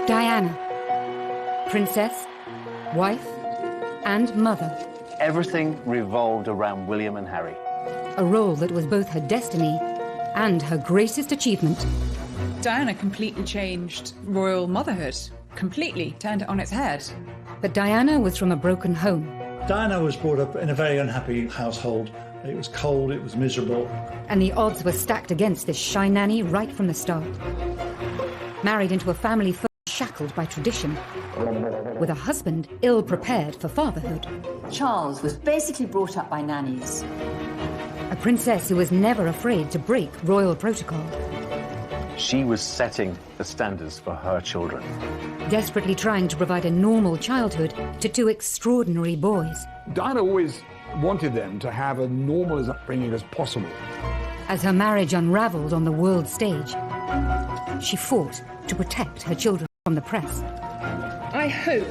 Diana, princess, wife, and mother. Everything revolved around William and Harry. A role that was both her destiny and her greatest achievement. Diana completely changed royal motherhood. Completely turned it on its head. But Diana was from a broken home. Diana was brought up in a very unhappy household. It was cold, it was miserable. And the odds were stacked against this shy nanny right from the start. Married into a family first shackled by tradition, with a husband ill-prepared for fatherhood. Charles was basically brought up by nannies. A princess who was never afraid to break royal protocol. She was setting the standards for her children. Desperately trying to provide a normal childhood to two extraordinary boys. Diana always wanted them to have a normal as upbringing as possible. As her marriage unraveled on the world stage, she fought to protect her children from the press. I hope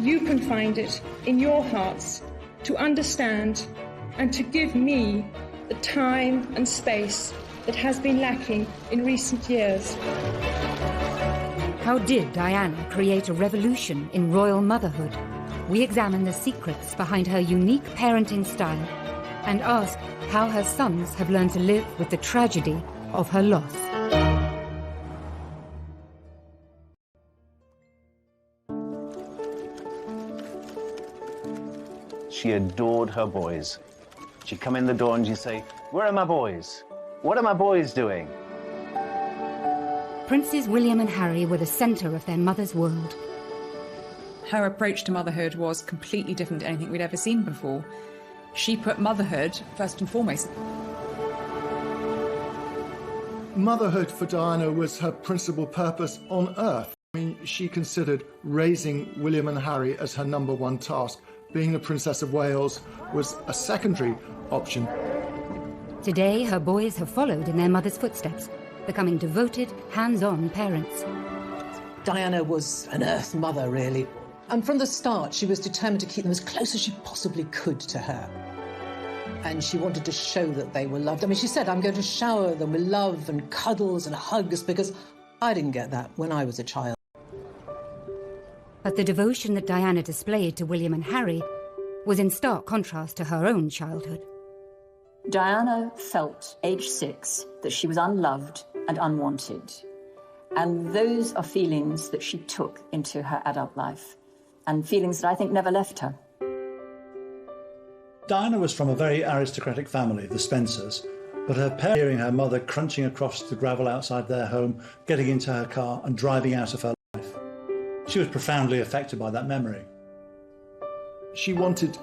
you can find it in your hearts to understand and to give me the time and space that has been lacking in recent years. How did Diana create a revolution in royal motherhood? We examine the secrets behind her unique parenting style and ask how her sons have learned to live with the tragedy of her loss. She adored her boys. She'd come in the door and she'd say, "Where are my boys? What are my boys doing?" Princes William and Harry were the centre of their mother's world. Her approach to motherhood was completely different to anything we'd ever seen before. She put motherhood first and foremost. Motherhood for Diana was her principal purpose on earth. I mean, she considered raising William and Harry as her number one task. Being the Princess of Wales was a secondary option. Today, her boys have followed in their mother's footsteps, becoming devoted, hands-on parents. Diana was an Earth mother, really. And from the start, she was determined to keep them as close as she possibly could to her. And she wanted to show that they were loved. I mean, she said, "I'm going to shower them with love and cuddles and hugs," because I didn't get that when I was a child. But the devotion that Diana displayed to William and Harry was in stark contrast to her own childhood. Diana felt, age 6, that she was unloved and unwanted. And those are feelings that she took into her adult life, and feelings that I think never left her. Diana was from a very aristocratic family, the Spencers, but her parents hearing her mother crunching across the gravel outside their home, getting into her car and driving out of her life. She was profoundly affected by that memory. She wanted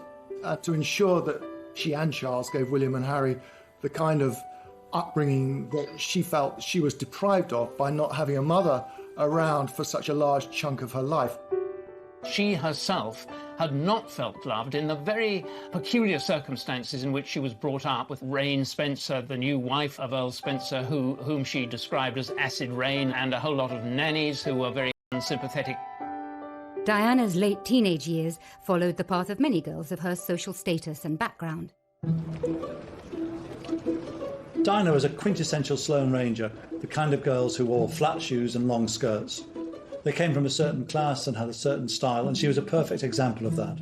to ensure that she and Charles gave William and Harry the kind of upbringing that she felt she was deprived of by not having a mother around for such a large chunk of her life. She herself had not felt loved in the very peculiar circumstances in which she was brought up, with Rain Spencer, the new wife of Earl Spencer, whom she described as acid rain, and a whole lot of nannies who were very unsympathetic. Diana's late teenage years followed the path of many girls of her social status and background. Diana was a quintessential Sloane Ranger, the kind of girls who wore flat shoes and long skirts. They came from a certain class and had a certain style, and she was a perfect example of that.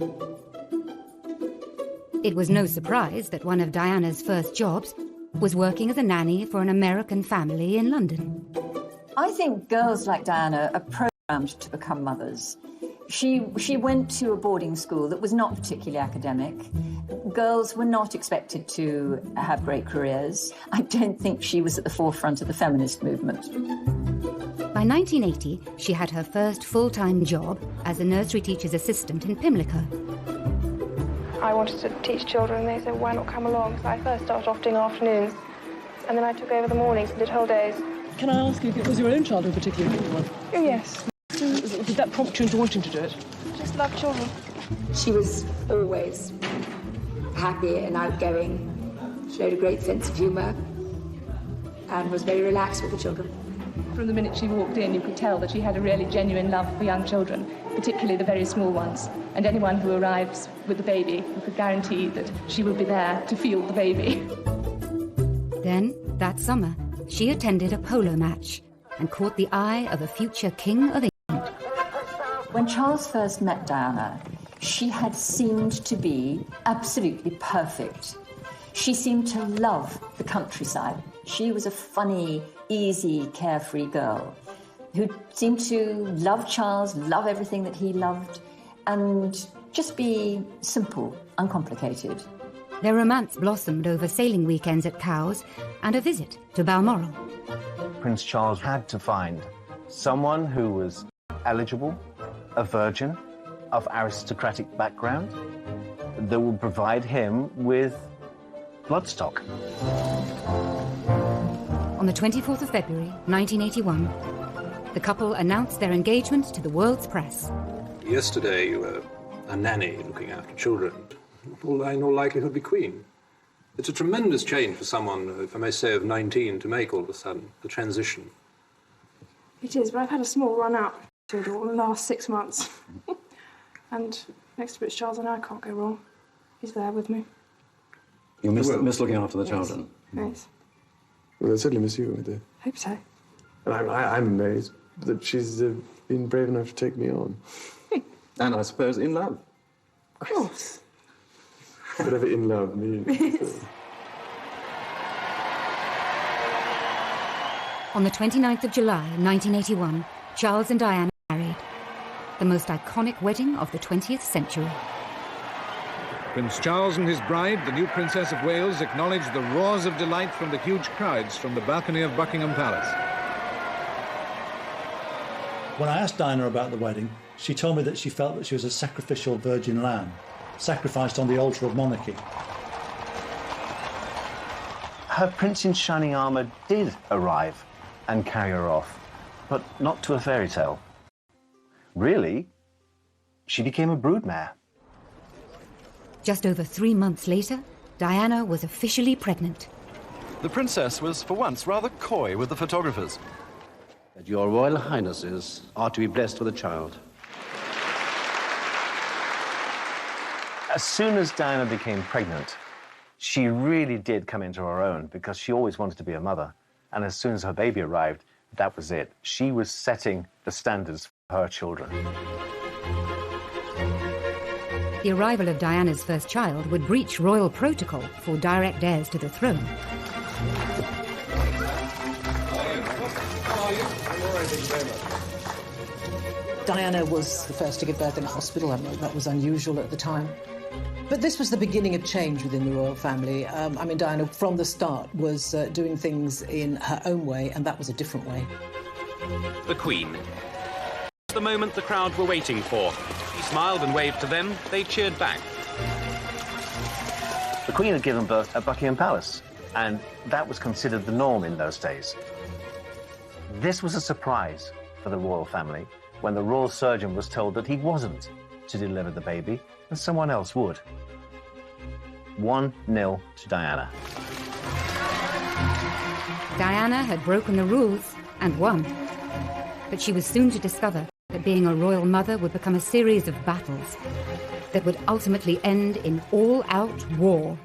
It was no surprise that one of Diana's first jobs was working as a nanny for an American family in London. I think girls like Diana are programmed to become mothers. She went to a boarding school that was not particularly academic. Girls were not expected to have great careers. I don't think she was at the forefront of the feminist movement. By 1980, she had her first full-time job as a nursery teacher's assistant in Pimlico. I wanted to teach children, and they said, "Why not come along?" So I first started off doing afternoons, and then I took over the mornings and did whole days. Can I ask you, was your own childhood particularly difficult? Oh, yes. Did that prompt you into wanting to do it? I just love children. She was always happy and outgoing, showed a great sense of humour, and was very relaxed with the children. From the minute she walked in, you could tell that she had a really genuine love for young children, particularly the very small ones. And anyone who arrives with a baby, you could guarantee that she would be there to feel the baby. Then, that summer, she attended a polo match and caught the eye of a future king of England. When Charles first met Diana, she had seemed to be absolutely perfect. She seemed to love the countryside. She was a funny, easy, carefree girl who seemed to love Charles, love everything that he loved, and just be simple, uncomplicated. Their romance blossomed over sailing weekends at Cowes and a visit to Balmoral. Prince Charles had to find someone who was eligible, a virgin, of aristocratic background, that would provide him with bloodstock. On the 24th of February, 1981, the couple announced their engagement to the world's press. Yesterday you were a nanny looking after children. Will in all likelihood be queen. It's a tremendous change for someone, if I may say, of 19 to make all of a sudden, the transition. It is, but I've had a small run out to it all in the last 6 months. And next to Prince Charles and I can't go wrong. He's there with me. You miss looking after the children? Yes. Well, I certainly miss you, I do. Hope so. And I'm amazed that she's been brave enough to take me on. And I suppose in love. Of course. Whatever in love means. On the 29th of July, 1981, Charles and Diana married. The most iconic wedding of the 20th century. Prince Charles and his bride, the new Princess of Wales, acknowledged the roars of delight from the huge crowds from the balcony of Buckingham Palace. When I asked Diana about the wedding, she told me that she felt that she was a sacrificial virgin lamb, sacrificed on the altar of monarchy. Her prince in shining armour did arrive and carry her off, but not to a fairy tale. Really, she became a broodmare. Just over 3 months later, Diana was officially pregnant. The princess was, for once, rather coy with the photographers. Your Royal Highnesses are to be blessed with a child. As soon as Diana became pregnant, she really did come into her own because she always wanted to be a mother. And as soon as her baby arrived, that was it. She was setting the standards for her children. The arrival of Diana's first child would breach royal protocol for direct heirs to the throne. Diana was the first to give birth in a hospital. I mean, that was unusual at the time. But this was the beginning of change within the royal family. I mean, Diana, from the start, was doing things in her own way, and that was a different way. The Queen. The moment the crowd were waiting for. He smiled and waved to them. They cheered back. The Queen had given birth at Buckingham Palace, and that was considered the norm in those days. This was a surprise for the royal family when the royal surgeon was told that he wasn't to deliver the baby, and someone else would. 1-0 to Diana. Diana had broken the rules and won. But she was soon to discover that being a royal mother would become a series of battles that would ultimately end in all-out war.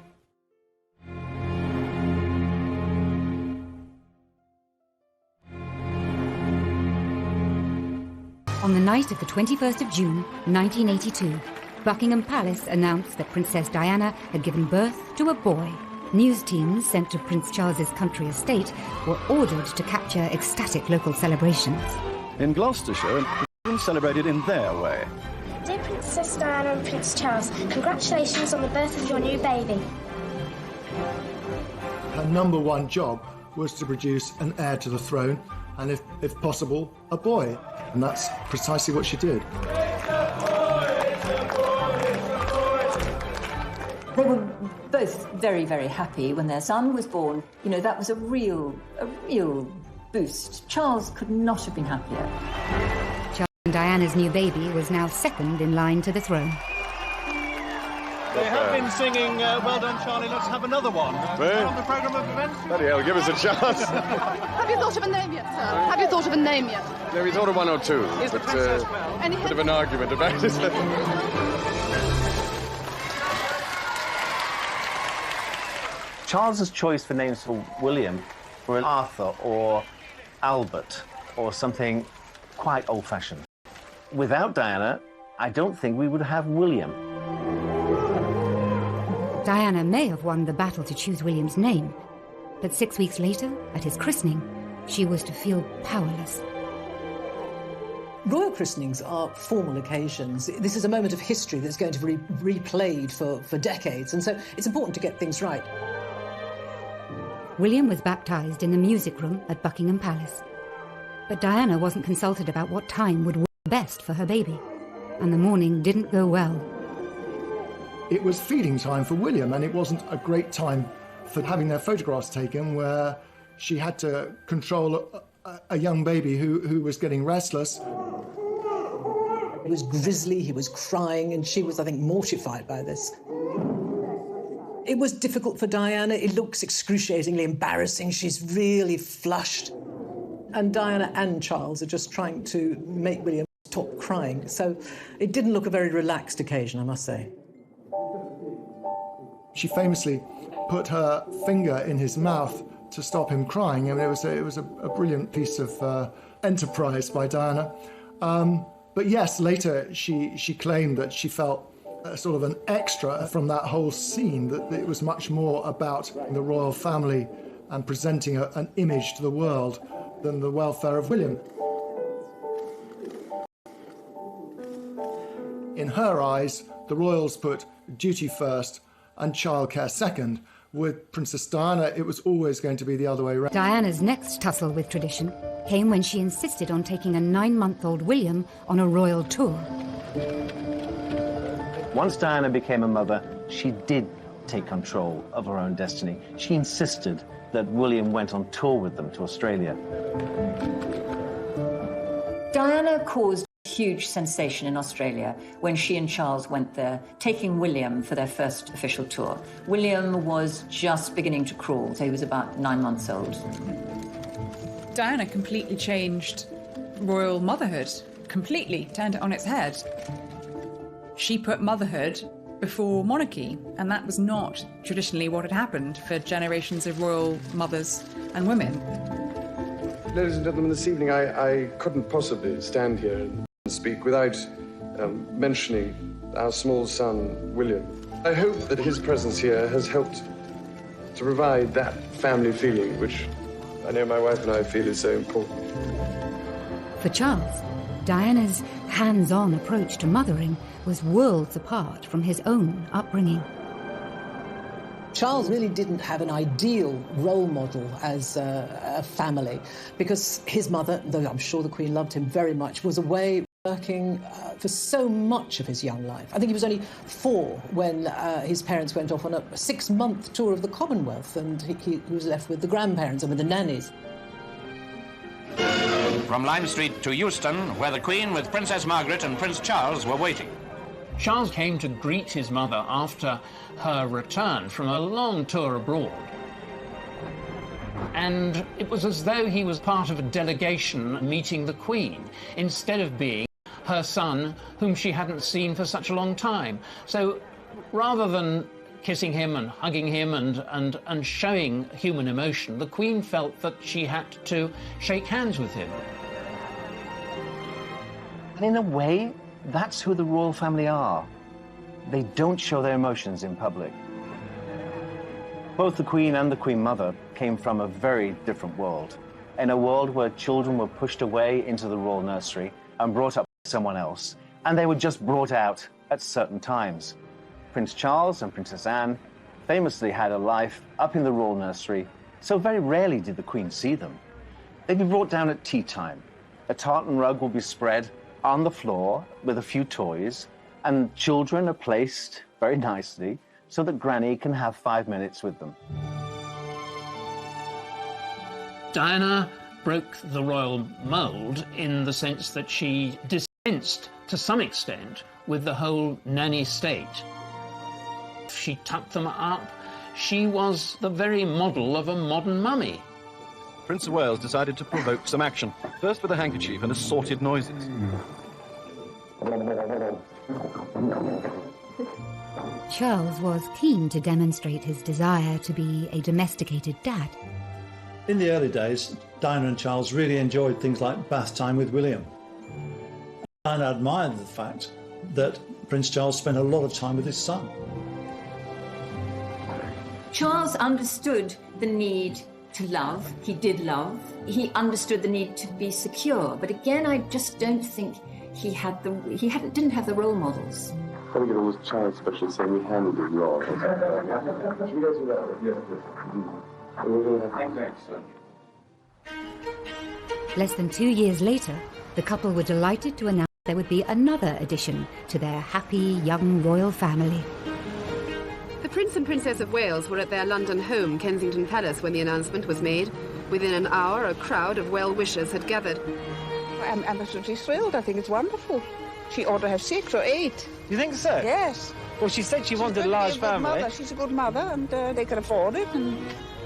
On the night of the 21st of June, 1982, Buckingham Palace announced that Princess Diana had given birth to a boy. News teams sent to Prince Charles's country estate were ordered to capture ecstatic local celebrations. In Gloucestershire, children celebrated in their way. Dear Princess Diana and Prince Charles, congratulations on the birth of your new baby. Her number one job was to produce an heir to the throne, and if possible, a boy. And that's precisely what she did. They were both very, very happy when their son was born. You know, that was a real boost. Charles could not have been happier. Charles and Diana's new baby was now second in line to the throne. They have been singing, well done, Charlie, let's have another one. On the programme of events. Bloody hell, give us a chance. Have you thought of a name yet, sir? Have you thought of a name yet? No, we thought of one or two. Is the princess well? Any bit of an argument about it. Charles's choice for names for William were Arthur or Albert or something quite old-fashioned. Without Diana, I don't think we would have William. Diana may have won the battle to choose William's name, but 6 weeks later, at his christening, she was to feel powerless. Royal christenings are formal occasions. This is a moment of history that's going to be replayed for decades, and so it's important to get things right. William was baptised in the music room at Buckingham Palace. But Diana wasn't consulted about what time would work best for her baby, and the morning didn't go well. It was feeding time for William, and it wasn't a great time for having their photographs taken, where she had to control a young baby who was getting restless. He was grisly, he was crying, and she was, I think, mortified by this. It was difficult for Diana. It looks excruciatingly embarrassing. She's really flushed. And Diana and Charles are just trying to make William stop crying. So it didn't look a very relaxed occasion, I must say. She famously put her finger in his mouth to stop him crying. I mean, it was a brilliant piece of enterprise by Diana. But yes, later she claimed that she felt sort of an extra from that whole scene, that it was much more about the royal family and presenting an image to the world than the welfare of William. In her eyes, the royals put duty first and childcare second. With Princess Diana, it was always going to be the other way around. Diana's next tussle with tradition came when she insisted on taking a 9-month-old William on a royal tour. Once Diana became a mother, she did take control of her own destiny. She insisted that William went on tour with them to Australia. Diana caused a huge sensation in Australia when she and Charles went there, taking William for their first official tour. William was just beginning to crawl, so he was about 9 months old. Diana completely changed royal motherhood, completely turned it on its head. She put motherhood before monarchy, and that was not traditionally what had happened for generations of royal mothers and women. Ladies and gentlemen, this evening I couldn't possibly stand here and speak without mentioning our small son, William. I hope that his presence here has helped to provide that family feeling, which I know my wife and I feel is so important. For Charles, Diana's hands-on approach to mothering was worlds apart from his own upbringing. Charles really didn't have an ideal role model as a family, because his mother, though I'm sure the Queen loved him very much, was away working for so much of his young life. I think he was only 4 when his parents went off on a 6-month tour of the Commonwealth, and he was left with the grandparents and with the nannies. From Lime Street to Euston, where the Queen with Princess Margaret and Prince Charles were waiting. Charles came to greet his mother after her return from a long tour abroad. And it was as though he was part of a delegation meeting the Queen, instead of being her son, whom she hadn't seen for such a long time. So rather than kissing him and hugging him and showing human emotion, the Queen felt that she had to shake hands with him. And in a way, that's who the royal family are. They don't show their emotions in public. Both the Queen and the Queen Mother came from a very different world. In a world where children were pushed away into the royal nursery and brought up by someone else, and they were just brought out at certain times. Prince Charles and Princess Anne famously had a life up in the royal nursery, so very rarely did the Queen see them. They'd be brought down at tea time. A tartan rug will be spread on the floor with a few toys, and children are placed very nicely so that Granny can have 5 minutes with them. Diana broke the royal mould in the sense that she dispensed, to some extent, with the whole nanny state. She tucked them up. She was the very model of a modern mummy. Prince of Wales decided to provoke some action, first with a handkerchief and assorted noises. Charles was keen to demonstrate his desire to be a domesticated dad. In the early days, Diana and Charles really enjoyed things like bath time with William. Diana admired the fact that Prince Charles spent a lot of time with his son. Charles understood the need to love. He did love. He understood the need to be secure. But again, I just don't think he didn't have the role models. I think it was Charles especially saying we handled it well. Less than 2 years later, the couple were delighted to announce there would be another addition to their happy young royal family. The Prince and Princess of Wales were at their London home, Kensington Palace, when the announcement was made. Within an hour, a crowd of well-wishers had gathered. I'm absolutely thrilled. I think it's wonderful. She ought to have 6 or 8. You think so? Yes. Well, she said she wanted a large family. She's a good mother, and they can afford it. And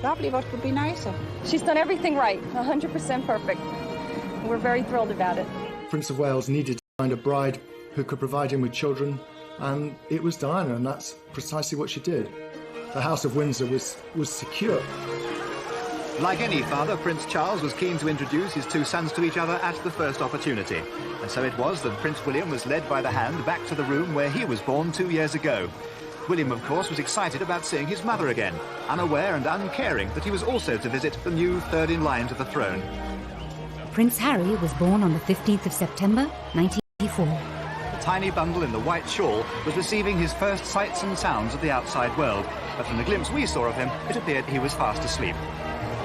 lovely. What could be nicer? She's done everything right. 100% perfect. We're very thrilled about it. Prince of Wales needed to find a bride who could provide him with children, and it was Diana, and that's precisely what she did. The House of Windsor was secure. Like any father, Prince Charles was keen to introduce his two sons to each other at the first opportunity. And so it was that Prince William was led by the hand back to the room where he was born 2 years ago. William, of course, was excited about seeing his mother again, unaware and uncaring that he was also to visit the new third in line to the throne. Prince Harry was born on the 15th of September, 1984. The tiny bundle in the white shawl was receiving his first sights and sounds of the outside world, but from the glimpse we saw of him, it appeared he was fast asleep.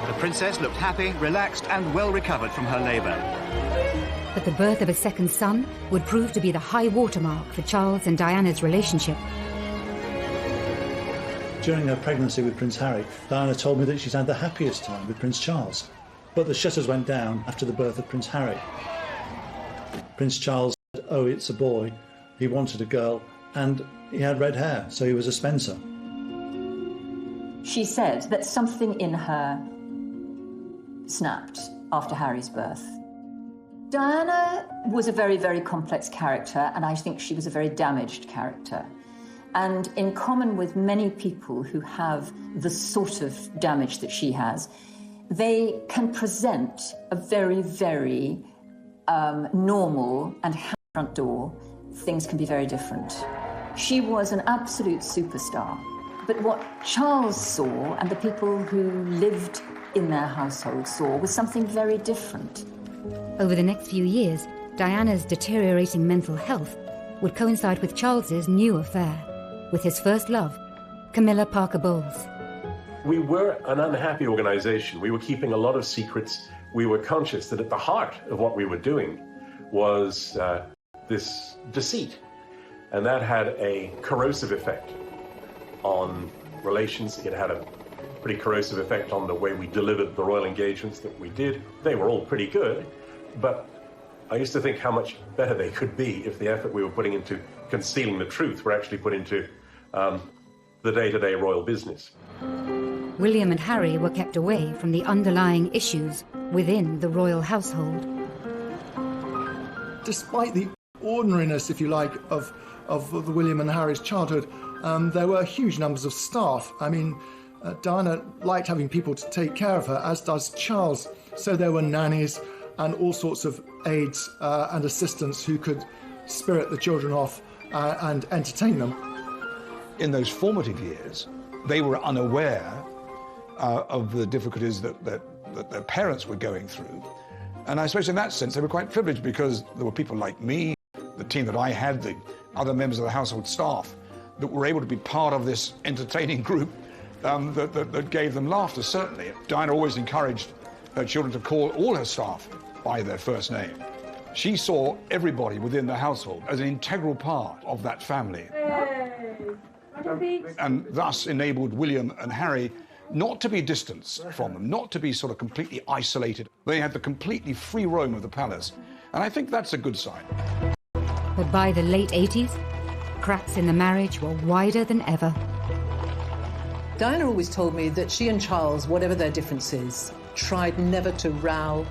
The princess looked happy, relaxed, and well recovered from her labour. But the birth of a second son would prove to be the high watermark for Charles and Diana's relationship. During her pregnancy with Prince Harry, Diana told me that she's had the happiest time with Prince Charles. But the shutters went down after the birth of Prince Harry. Prince Charles said, "Oh, it's a boy." He wanted a girl, and he had red hair, so he was a Spencer. She said that something in her snapped after Harry's birth. Diana was a very, very complex character, and I think she was a very damaged character. And in common with many people who have the sort of damage that she has, they can present a very, very normal and front door. Things can be very different. She was an absolute superstar. But what Charles saw and the people who lived in their household saw was something very different. Over the next few years, Diana's deteriorating mental health would coincide with Charles's new affair, with his first love, Camilla Parker Bowles. We were an unhappy organization. We were keeping a lot of secrets. We were conscious that at the heart of what we were doing was this deceit. And that had a corrosive effect on relations. It had a pretty corrosive effect on the way we delivered the royal engagements that we did. They were all pretty good, but I used to think how much better they could be if the effort we were putting into concealing the truth were actually put into the day-to-day royal business. William and Harry were kept away from the underlying issues within the royal household. Despite the ordinariness, if you like, of William and Harry's childhood, there were huge numbers of staff. I mean, Diana liked having people to take care of her, as does Charles. So there were nannies and all sorts of aides and assistants who could spirit the children off and entertain them. In those formative years, they were unaware of the difficulties that their parents were going through. And I suppose in that sense, they were quite privileged because there were people like me, the team that I had, the other members of the household staff, that were able to be part of this entertaining group that gave them laughter, certainly. Diana always encouraged her children to call all her staff by their first name. She saw everybody within the household as an integral part of that family. And thus enabled William and Harry not to be distanced from them, not to be sort of completely isolated. They had the completely free roam of the palace. And I think that's a good sign. But by the late 80s, cracks in the marriage were wider than ever. Diana always told me that she and Charles, whatever their differences, tried never to row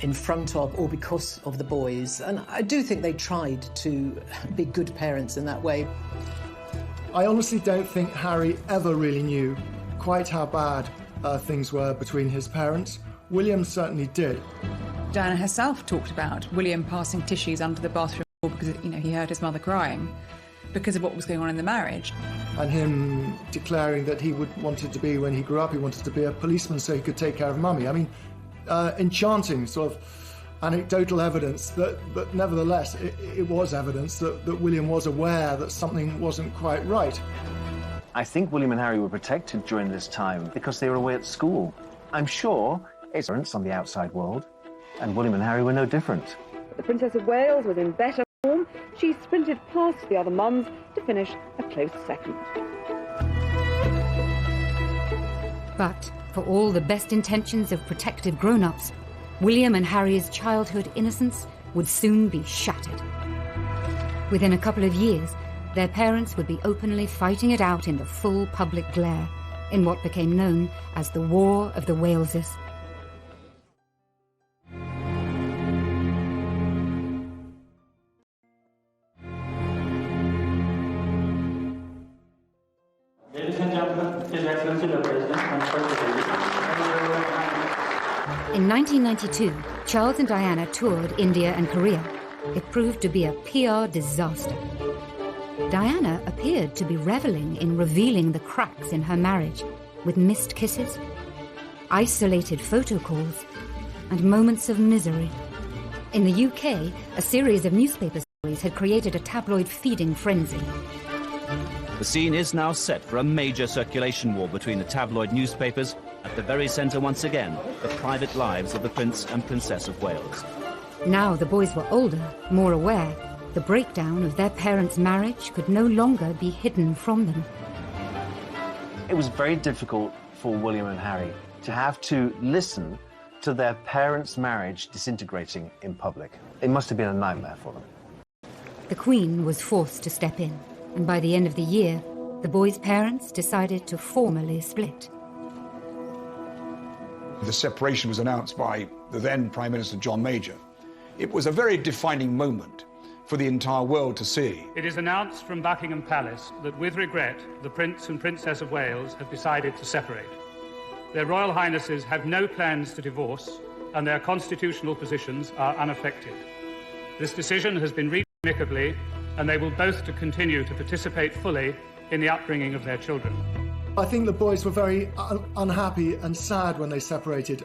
in front of or because of the boys. And I do think they tried to be good parents in that way. I honestly don't think Harry ever really knew quite how bad things were between his parents. William certainly did. Diana herself talked about William passing tissues under the bathroom because, he heard his mother crying because of what was going on in the marriage. And him declaring that he wanted to be, when he grew up, he wanted to be a policeman so he could take care of mummy. I mean, enchanting sort of anecdotal evidence that nevertheless, it was evidence that William was aware that something wasn't quite right. I think William and Harry were protected during this time because they were away at school. I'm sure his parents on the outside world, and William and Harry were no different. The Princess of Wales was in better form. She sprinted past the other mums to finish a close second. But for all the best intentions of protective grown-ups, William and Harry's childhood innocence would soon be shattered. Within a couple of years, their parents would be openly fighting it out in the full public glare, in what became known as the War of the Waleses. Ladies and gentlemen, His Excellency the President and First Lady. In 1992, Charles and Diana toured India and Korea. It proved to be a PR disaster. Diana appeared to be reveling in revealing the cracks in her marriage, with missed kisses, isolated photo calls, and moments of misery. In the UK, a series of newspaper stories had created a tabloid feeding frenzy. The scene is now set for a major circulation war between the tabloid newspapers, at the very centre once again, the private lives of the Prince and Princess of Wales. Now the boys were older, more aware. The breakdown of their parents' marriage could no longer be hidden from them. It was very difficult for William and Harry to have to listen to their parents' marriage disintegrating in public. It must have been a nightmare for them. The Queen was forced to step in, and by the end of the year, the boys' parents decided to formally split. The separation was announced by the then Prime Minister John Major. It was a very defining moment for the entire world to see. It is announced from Buckingham Palace that, with regret, the Prince and Princess of Wales have decided to separate. Their Royal Highnesses have no plans to divorce, and their constitutional positions are unaffected. This decision has been reached amicably, and they will both to continue to participate fully in the upbringing of their children. I think the boys were very unhappy and sad when they separated,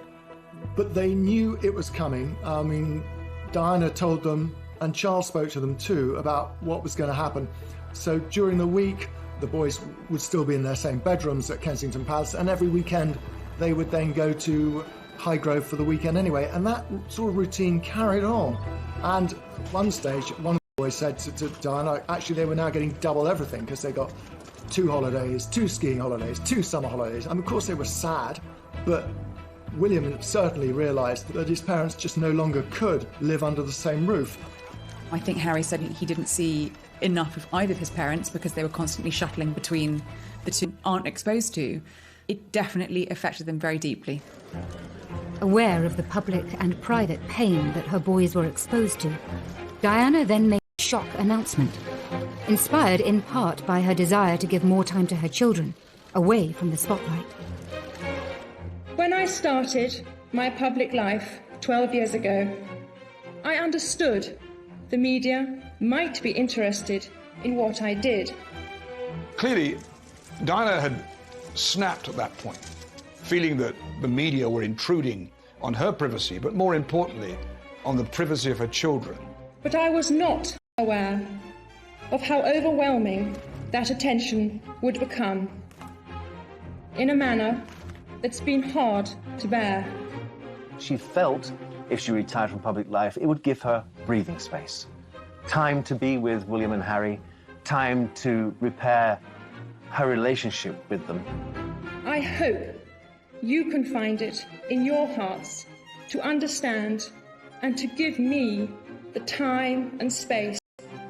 but they knew it was coming. I mean, Diana told them, and Charles spoke to them too, about what was going to happen. So during the week, the boys would still be in their same bedrooms at Kensington Palace, and every weekend they would then go to Highgrove for the weekend anyway, and that sort of routine carried on. And at one stage, one of the boys said to Diana, actually they were now getting double everything because they got 2 holidays, 2 skiing holidays, 2 summer holidays. And of course they were sad, but William certainly realised that his parents just no longer could live under the same roof. I think Harry said he didn't see enough of either of his parents because they were constantly shuttling between the two, aren't exposed to. It definitely affected them very deeply. Aware of the public and private pain that her boys were exposed to, Diana then made a shock announcement, inspired in part by her desire to give more time to her children, away from the spotlight. When I started my public life 12 years ago, I understood the media might be interested in what I did. Clearly, Diana had snapped at that point, feeling that the media were intruding on her privacy, but more importantly, on the privacy of her children. But I was not aware of how overwhelming that attention would become, in a manner that's been hard to bear. She felt if she retired from public life, it would give her breathing space. Time to be with William and Harry, time to repair her relationship with them. I hope you can find it in your hearts to understand and to give me the time and space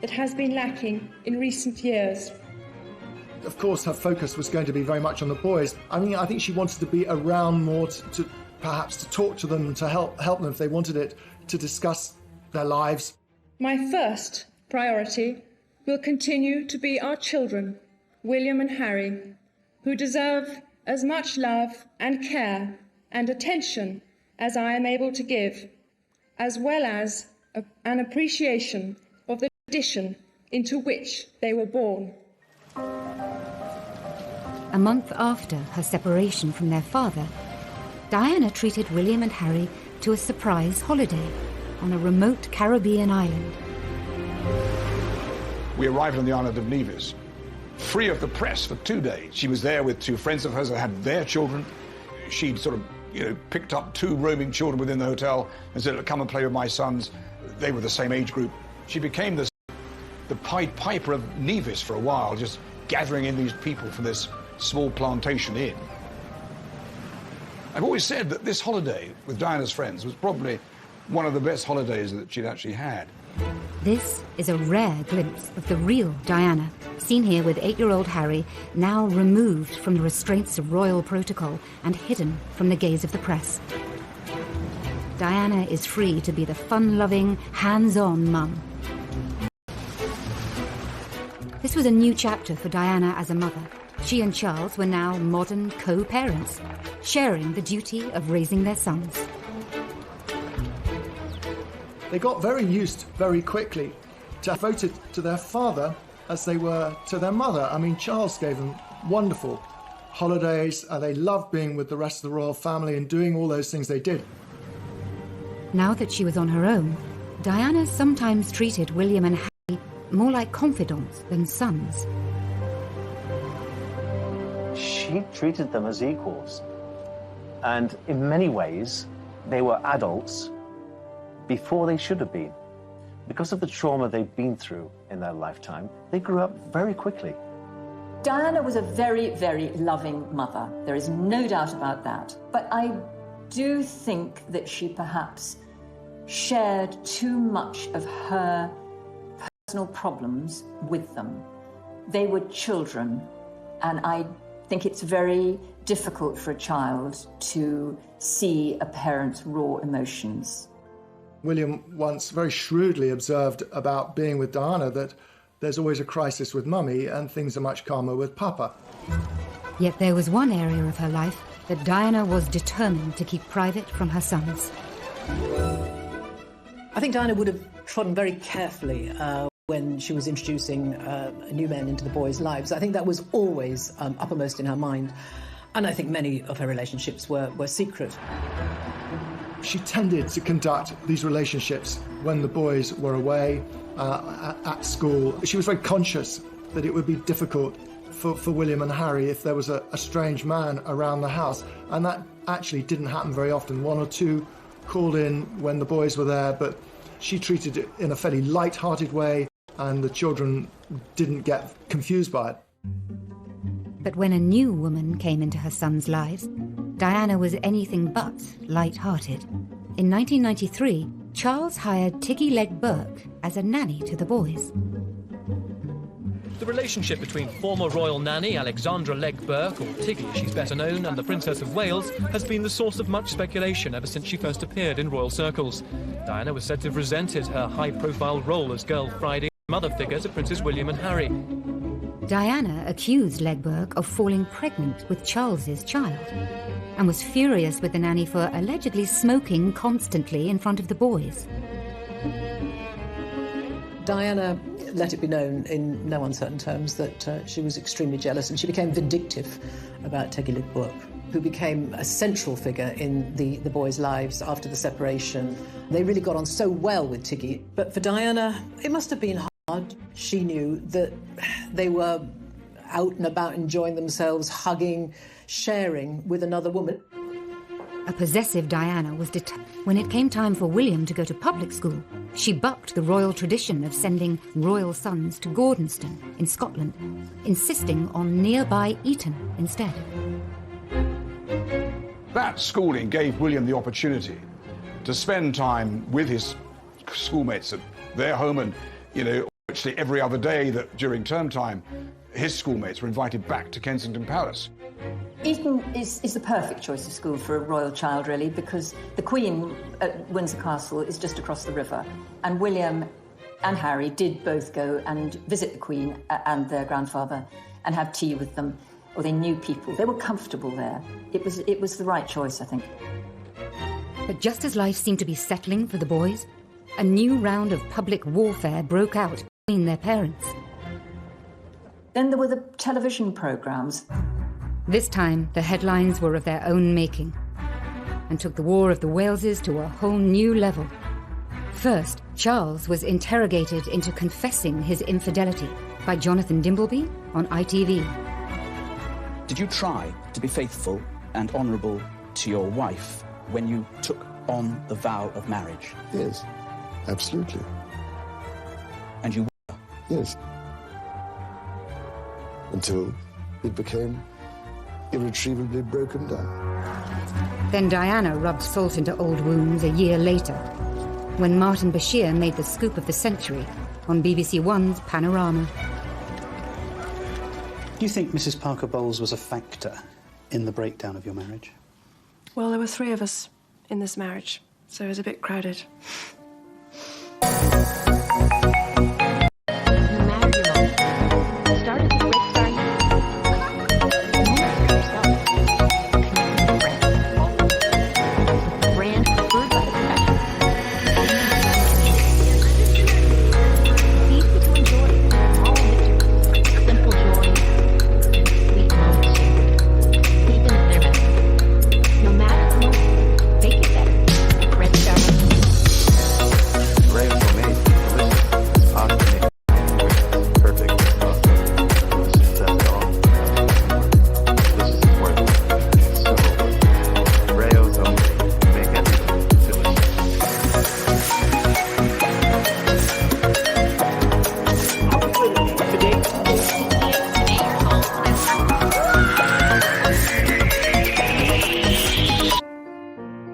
that has been lacking in recent years. Of course, her focus was going to be very much on the boys. I mean, I think she wanted to be around more to perhaps to talk to them, to help them if they wanted it, to discuss their lives. My first priority will continue to be our children, William and Harry, who deserve as much love and care and attention as I am able to give, as well as an appreciation of the condition into which they were born. A month after her separation from their father, Diana treated William and Harry to a surprise holiday on a remote Caribbean island. We arrived on the island of Nevis, free of the press for 2 days. She was there with 2 friends of hers that had their children. She'd sort of, picked up 2 roaming children within the hotel and said, come and play with my sons. They were the same age group. She became the Pied Piper of Nevis for a while, just gathering in these people for this small plantation inn. I've always said that this holiday with Diana's friends was probably one of the best holidays that she'd actually had. This is a rare glimpse of the real Diana, seen here with 8-year-old Harry, now removed from the restraints of royal protocol and hidden from the gaze of the press. Diana is free to be the fun-loving, hands-on mum. This was a new chapter for Diana as a mother. She and Charles were now modern co-parents, sharing the duty of raising their sons. They got very used very quickly to devoted to their father as they were to their mother. I mean, Charles gave them wonderful holidays. They loved being with the rest of the royal family and doing all those things they did. Now that she was on her own, Diana sometimes treated William and Harry more like confidants than sons. She treated them as equals. And in many ways, they were adults before they should have been. Because of the trauma they've been through in their lifetime, they grew up very quickly. Diana was a very, very loving mother. There is no doubt about that. But I do think that she perhaps shared too much of her personal problems with them. They were children, and I think it's very difficult for a child to see a parent's raw emotions. William once very shrewdly observed about being with Diana that there's always a crisis with Mummy and things are much calmer with Papa. Yet there was one area of her life that Diana was determined to keep private from her sons. I think Diana would have trodden very carefully when she was introducing new men into the boys' lives. I think that was always uppermost in her mind. And I think many of her relationships were secret. She tended to conduct these relationships when the boys were away at school. She was very conscious that it would be difficult for William and Harry if there was a strange man around the house. And that actually didn't happen very often. 1 or 2 called in when the boys were there, but she treated it in a fairly light-hearted way, and the children didn't get confused by it. But when a new woman came into her sons' lives, Diana was anything but light-hearted. In 1993, Charles hired Tiggy Legg Burke as a nanny to the boys. The relationship between former royal nanny Alexandra Legg Burke, or Tiggy as she's better known, and the Princess of Wales has been the source of much speculation ever since she first appeared in royal circles. Diana was said to have resented her high-profile role as Girl Friday mother figure to Princes William and Harry. Diana accused Legg Burke of falling pregnant with Charles's child and was furious with the nanny for allegedly smoking constantly in front of the boys. Diana let it be known in no uncertain terms that she was extremely jealous, and she became vindictive about Tiggy Legg Burke, who became a central figure in the boys' lives after the separation. They really got on so well with Tiggy, but for Diana, it must have been hard. She knew that they were out and about enjoying themselves, hugging, sharing with another woman. A possessive Diana was determined. When it came time for William to go to public school, she bucked the royal tradition of sending royal sons to Gordonston in Scotland, insisting on nearby Eton instead. That schooling gave William the opportunity to spend time with his schoolmates at their home, and, actually every other day that during term time, his schoolmates were invited back to Kensington Palace. Eton is the perfect choice of school for a royal child, really, because the Queen at Windsor Castle is just across the river, and William and Harry did both go and visit the Queen and their grandfather and have tea with them, or they knew people. They were comfortable there. It was the right choice, I think. But just as life seemed to be settling for the boys, a new round of public warfare broke out between their parents. Then there were the television programmes. This time, the headlines were of their own making and took the War of the Waleses to a whole new level. First, Charles was interrogated into confessing his infidelity by Jonathan Dimbleby on ITV. Did you try to be faithful and honourable to your wife when you took on the vow of marriage? Yes, absolutely. And you were? Yes. Until it became irretrievably broken down. Then Diana rubbed salt into old wounds a year later, when Martin Bashir made the scoop of the century on BBC One's Panorama. Do you think Mrs. Parker Bowles was a factor in the breakdown of your marriage? Well, there were 3 of us in this marriage, so it was a bit crowded.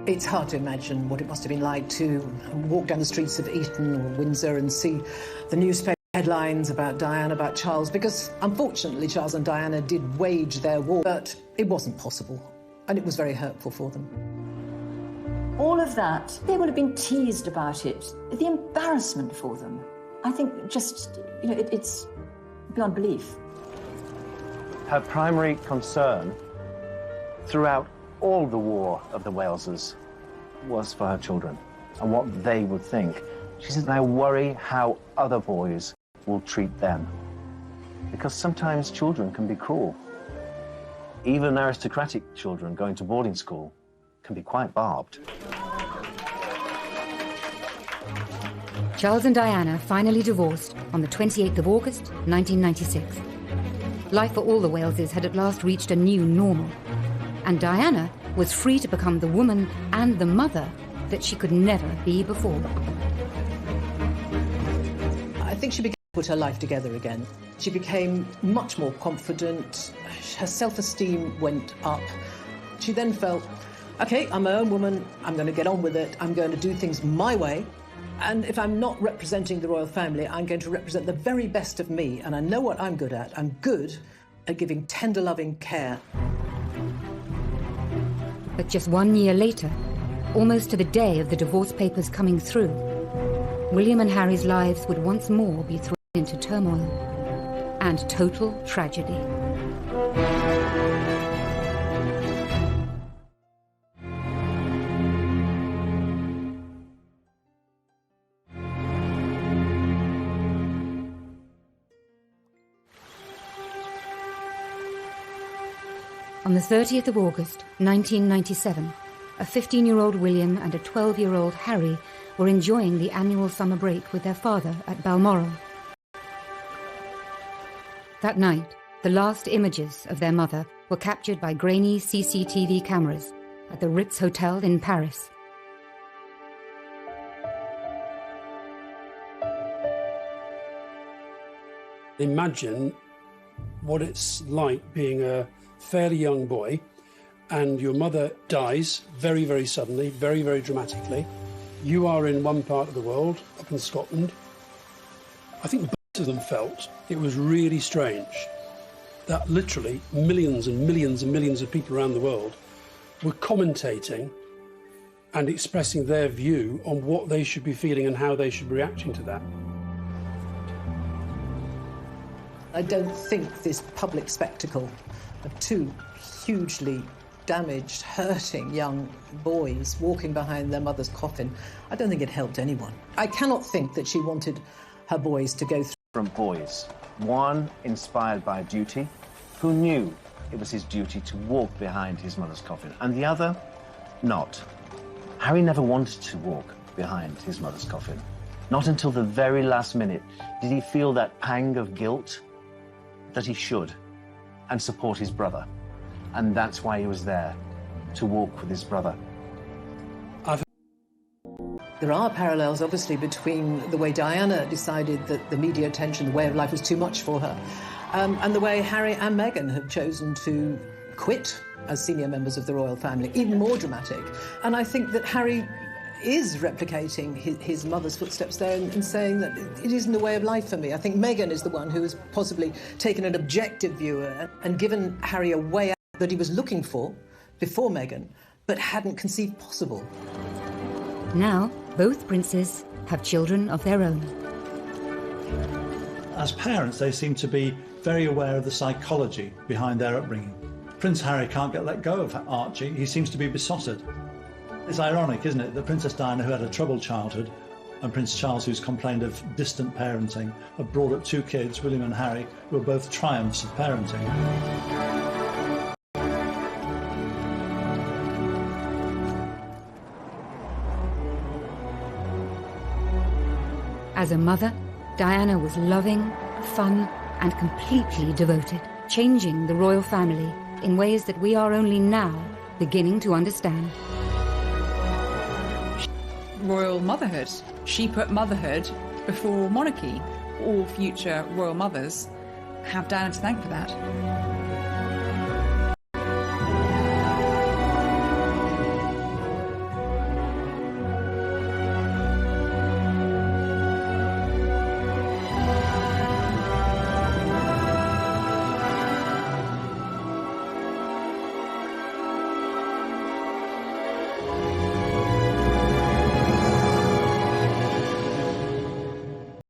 It's hard to imagine what it must have been like to walk down the streets of Eton or Windsor and see the newspaper headlines about Diana, about Charles, because unfortunately Charles and Diana did wage their war, but it wasn't possible, and it was very hurtful for them. All of that, they would have been teased about it. The embarrassment for them, I think just, it's beyond belief. Her primary concern throughout all the War of the Waleses was for her children and what they would think. She said, I worry how other boys will treat them. Because sometimes children can be cruel. Even aristocratic children going to boarding school can be quite barbed. Charles and Diana finally divorced on the 28th of August, 1996. Life for all the Waleses had at last reached a new normal, and Diana was free to become the woman and the mother that she could never be before. I think she began to put her life together again. She became much more confident. Her self-esteem went up. She then felt, OK, I'm my own woman. I'm going to get on with it. I'm going to do things my way. And if I'm not representing the royal family, I'm going to represent the very best of me. And I know what I'm good at. I'm good at giving tender, loving care. But just 1 year later, almost to the day of the divorce papers coming through, William and Harry's lives would once more be thrown into turmoil and total tragedy. On the 30th of August, 1997, a 15-year-old William and a 12-year-old Harry were enjoying the annual summer break with their father at Balmoral. That night, the last images of their mother were captured by grainy CCTV cameras at the Ritz Hotel in Paris. Imagine what it's like being a fairly young boy and your mother dies very, very suddenly, very, very dramatically. You are in one part of the world, up in Scotland. I think both of them felt it was really strange that literally millions and millions and millions of people around the world were commentating and expressing their view on what they should be feeling and how they should be reacting to that. I don't think this public spectacle of 2 hugely damaged, hurting young boys walking behind their mother's coffin, I don't think it helped anyone. I cannot think that she wanted her boys to go through different boys. One inspired by duty, who knew it was his duty to walk behind his mother's coffin, and the other, not. Harry never wanted to walk behind his mother's coffin. Not until the very last minute did he feel that pang of guilt that he should, and support his brother. And that's why he was there, to walk with his brother. There are parallels, obviously, between the way Diana decided that the media attention, the way of life was too much for her, and the way Harry and Meghan have chosen to quit as senior members of the royal family, even more dramatic. And I think that Harry is replicating his mother's footsteps there and saying that it isn't the way of life for me. I think Meghan is the one who has possibly taken an objective view and given Harry a way out that he was looking for before Meghan, but hadn't conceived possible. Now, both princes have children of their own. As parents, they seem to be very aware of the psychology behind their upbringing. Prince Harry can't get let go of Archie. He seems to be besotted. It's ironic, isn't it, that Princess Diana, who had a troubled childhood, and Prince Charles, who's complained of distant parenting, have brought up two kids, William and Harry, who are both triumphs of parenting. As a mother, Diana was loving, fun, and completely devoted, changing the royal family in ways that we are only now beginning to understand. Royal motherhood. She put motherhood before monarchy. All future royal mothers have Diana to thank for that.